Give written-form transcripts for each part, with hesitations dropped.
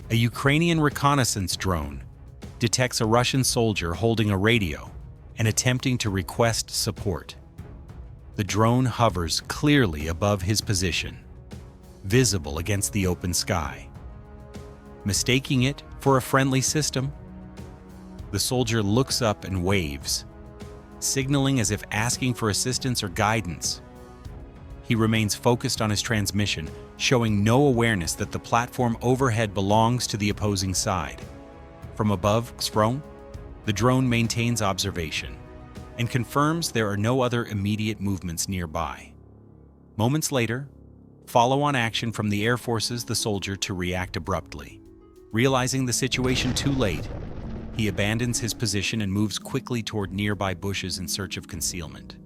A Ukrainian reconnaissance drone detects a Russian soldier holding a radio and attempting to request support. The drone hovers clearly above his position, visible against the open sky. Mistaking it for a friendly system, the soldier looks up and waves, signaling as if asking for assistance or guidance. He remains focused on his transmission, showing no awareness that the platform overhead belongs to the opposing side. From above Pokrovsk, the drone maintains observation and confirms there are no other immediate movements nearby. Moments later, follow-on action from the air forces the soldier to react abruptly. Realizing the situation too late, he abandons his position and moves quickly toward nearby bushes in search of concealment.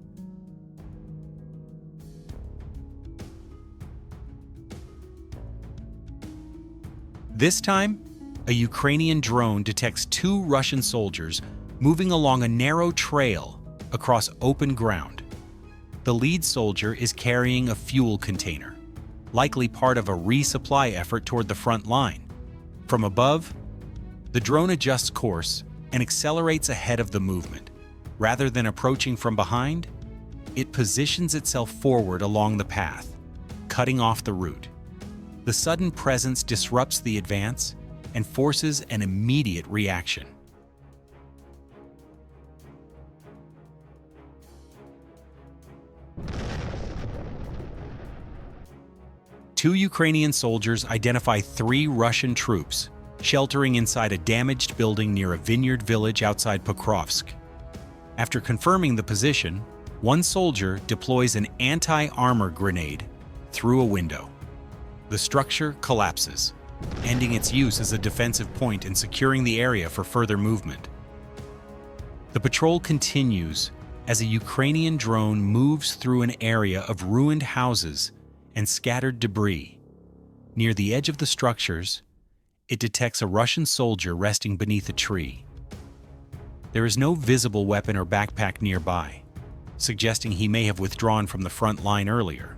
This time, a Ukrainian drone detects two Russian soldiers moving along a narrow trail across open ground. The lead soldier is carrying a fuel container, likely part of a resupply effort toward the front line. From above, the drone adjusts course and accelerates ahead of the movement. Rather than approaching from behind, it positions itself forward along the path, cutting off the route. The sudden presence disrupts the advance and forces an immediate reaction. Two Ukrainian soldiers identify three Russian troops sheltering inside a damaged building near a vineyard village outside Pokrovsk. After confirming the position, one soldier deploys an anti-armor grenade through a window. The structure collapses, ending its use as a defensive point and securing the area for further movement. The patrol continues as a Ukrainian drone moves through an area of ruined houses and scattered debris. Near the edge of the structures, it detects a Russian soldier resting beneath a tree. There is no visible weapon or backpack nearby, suggesting he may have withdrawn from the front line earlier.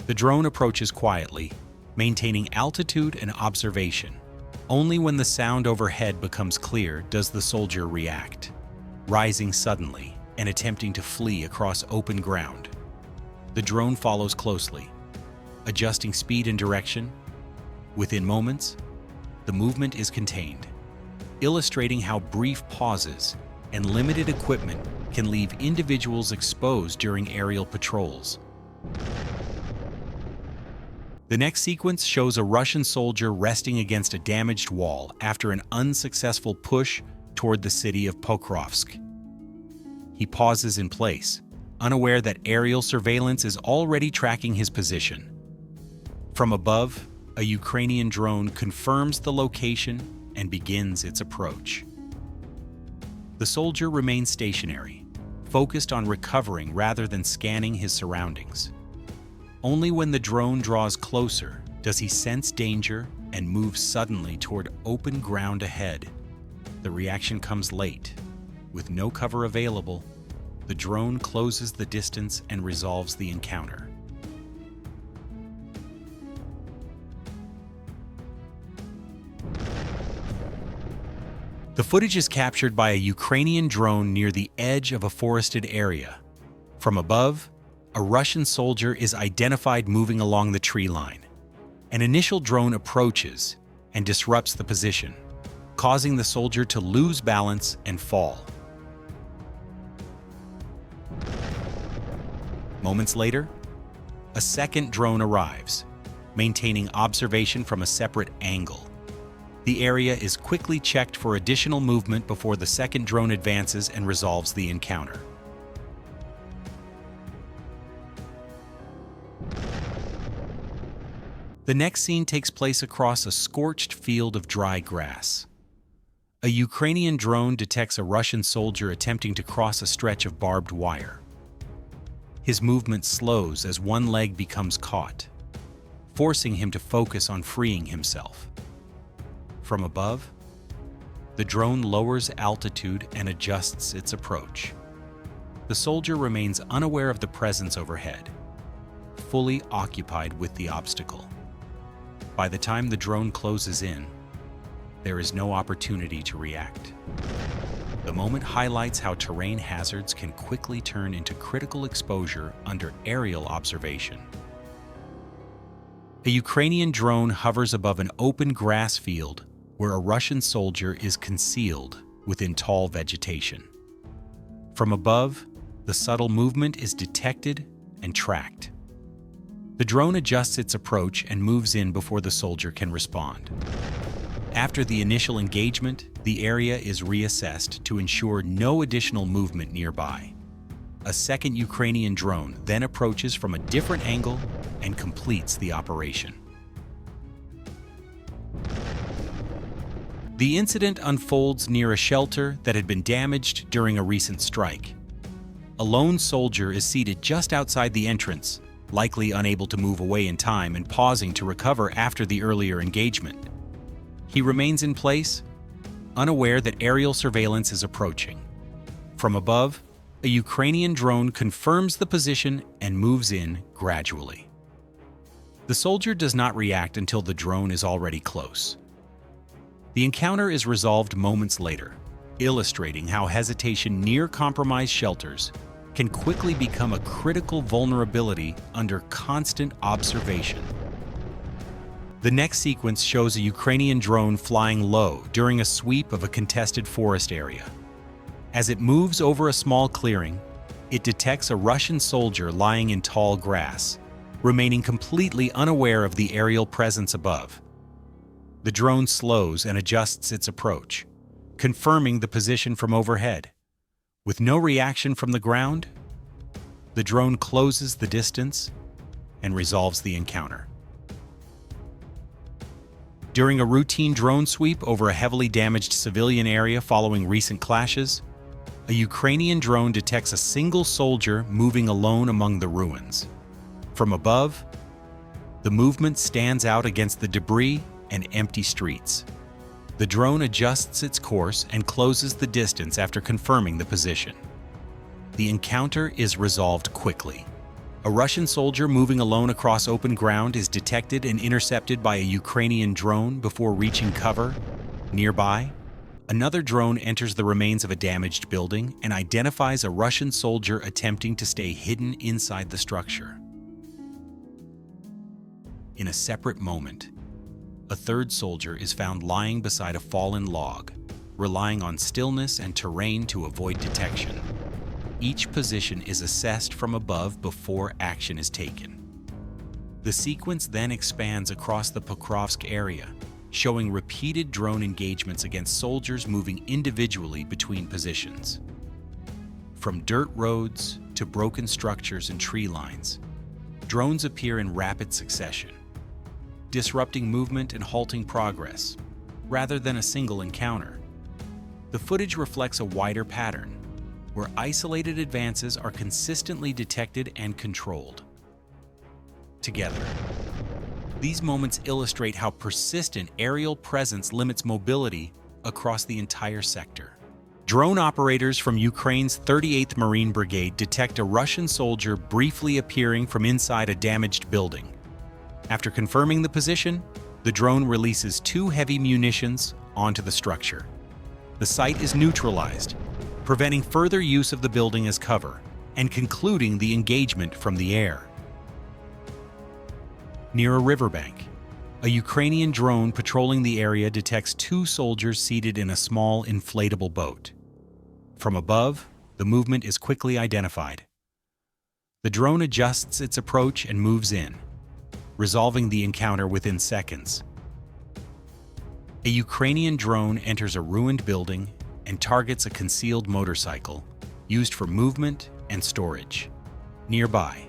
The drone approaches quietly, maintaining altitude and observation. Only when the sound overhead becomes clear does the soldier react, rising suddenly and attempting to flee across open ground. The drone follows closely, adjusting speed and direction. Within moments, the movement is contained, illustrating how brief pauses and limited equipment can leave individuals exposed during aerial patrols. The next sequence shows a Russian soldier resting against a damaged wall after an unsuccessful push toward the city of Pokrovsk. He pauses in place, unaware that aerial surveillance is already tracking his position. From above, a Ukrainian drone confirms the location and begins its approach. The soldier remains stationary, focused on recovering rather than scanning his surroundings. Only when the drone draws closer does he sense danger and move suddenly toward open ground ahead. The reaction comes late. With no cover available, the drone closes the distance and resolves the encounter. The footage is captured by a Ukrainian drone near the edge of a forested area. From above, a Russian soldier is identified moving along the tree line. An initial drone approaches and disrupts the position, causing the soldier to lose balance and fall. Moments later, a second drone arrives, maintaining observation from a separate angle. The area is quickly checked for additional movement before the second drone advances and resolves the encounter. The next scene takes place across a scorched field of dry grass. A Ukrainian drone detects a Russian soldier attempting to cross a stretch of barbed wire. His movement slows as one leg becomes caught, forcing him to focus on freeing himself. From above, the drone lowers altitude and adjusts its approach. The soldier remains unaware of the presence overhead, fully occupied with the obstacle. By the time the drone closes in, there is no opportunity to react. The moment highlights how terrain hazards can quickly turn into critical exposure under aerial observation. A Ukrainian drone hovers above an open grass field where a Russian soldier is concealed within tall vegetation. From above, the subtle movement is detected and tracked. The drone adjusts its approach and moves in before the soldier can respond. After the initial engagement, the area is reassessed to ensure no additional movement nearby. A second Ukrainian drone then approaches from a different angle and completes the operation. The incident unfolds near a shelter that had been damaged during a recent strike. A lone soldier is seated just outside the entrance, likely unable to move away in time and pausing to recover after the earlier engagement. He remains in place, unaware that aerial surveillance is approaching. From above, a Ukrainian drone confirms the position and moves in gradually. The soldier does not react until the drone is already close. The encounter is resolved moments later, illustrating how hesitation near compromised shelters can quickly become a critical vulnerability under constant observation. The next sequence shows a Ukrainian drone flying low during a sweep of a contested forest area. As it moves over a small clearing, it detects a Russian soldier lying in tall grass, remaining completely unaware of the aerial presence above. The drone slows and adjusts its approach, confirming the position from overhead. With no reaction from the ground, the drone closes the distance and resolves the encounter. During a routine drone sweep over a heavily damaged civilian area following recent clashes, a Ukrainian drone detects a single soldier moving alone among the ruins. From above, the movement stands out against the debris and empty streets. The drone adjusts its course and closes the distance after confirming the position. The encounter is resolved quickly. A Russian soldier moving alone across open ground is detected and intercepted by a Ukrainian drone before reaching cover. Nearby, another drone enters the remains of a damaged building and identifies a Russian soldier attempting to stay hidden inside the structure. In a separate moment, a third soldier is found lying beside a fallen log, relying on stillness and terrain to avoid detection. Each position is assessed from above before action is taken. The sequence then expands across the Pokrovsk area, showing repeated drone engagements against soldiers moving individually between positions. From dirt roads to broken structures and tree lines, drones appear in rapid succession, disrupting movement and halting progress, rather than a single encounter. The footage reflects a wider pattern, where isolated advances are consistently detected and controlled. Together, these moments illustrate how persistent aerial presence limits mobility across the entire sector. Drone operators from Ukraine's 38th Marine Brigade detect a Russian soldier briefly appearing from inside a damaged building. After confirming the position, the drone releases 2 heavy munitions onto the structure. The site is neutralized, preventing further use of the building as cover, and concluding the engagement from the air. Near a riverbank, a Ukrainian drone patrolling the area detects 2 soldiers seated in a small inflatable boat. From above, the movement is quickly identified. The drone adjusts its approach and moves in, resolving the encounter within seconds. A Ukrainian drone enters a ruined building and targets a concealed motorcycle used for movement and storage. Nearby,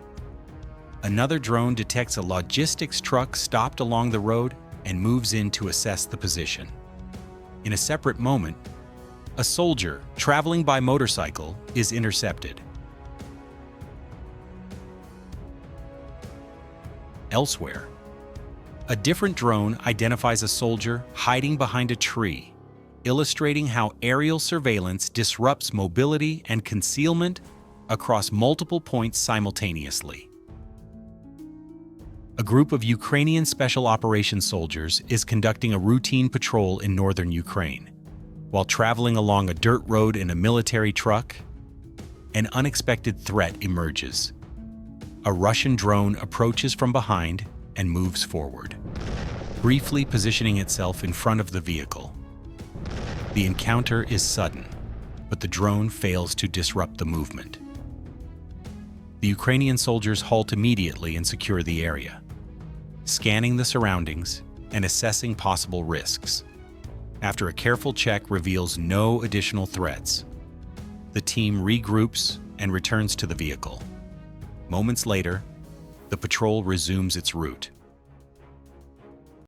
another drone detects a logistics truck stopped along the road and moves in to assess the position. In a separate moment, a soldier traveling by motorcycle is intercepted. Elsewhere, a different drone identifies a soldier hiding behind a tree, illustrating how aerial surveillance disrupts mobility and concealment across multiple points simultaneously. A group of Ukrainian Special Operations soldiers is conducting a routine patrol in northern Ukraine. While traveling along a dirt road in a military truck, an unexpected threat emerges. A Russian drone approaches from behind and moves forward, briefly positioning itself in front of the vehicle. The encounter is sudden, but the drone fails to disrupt the movement. The Ukrainian soldiers halt immediately and secure the area, scanning the surroundings and assessing possible risks. After a careful check reveals no additional threats, the team regroups and returns to the vehicle. Moments later, the patrol resumes its route.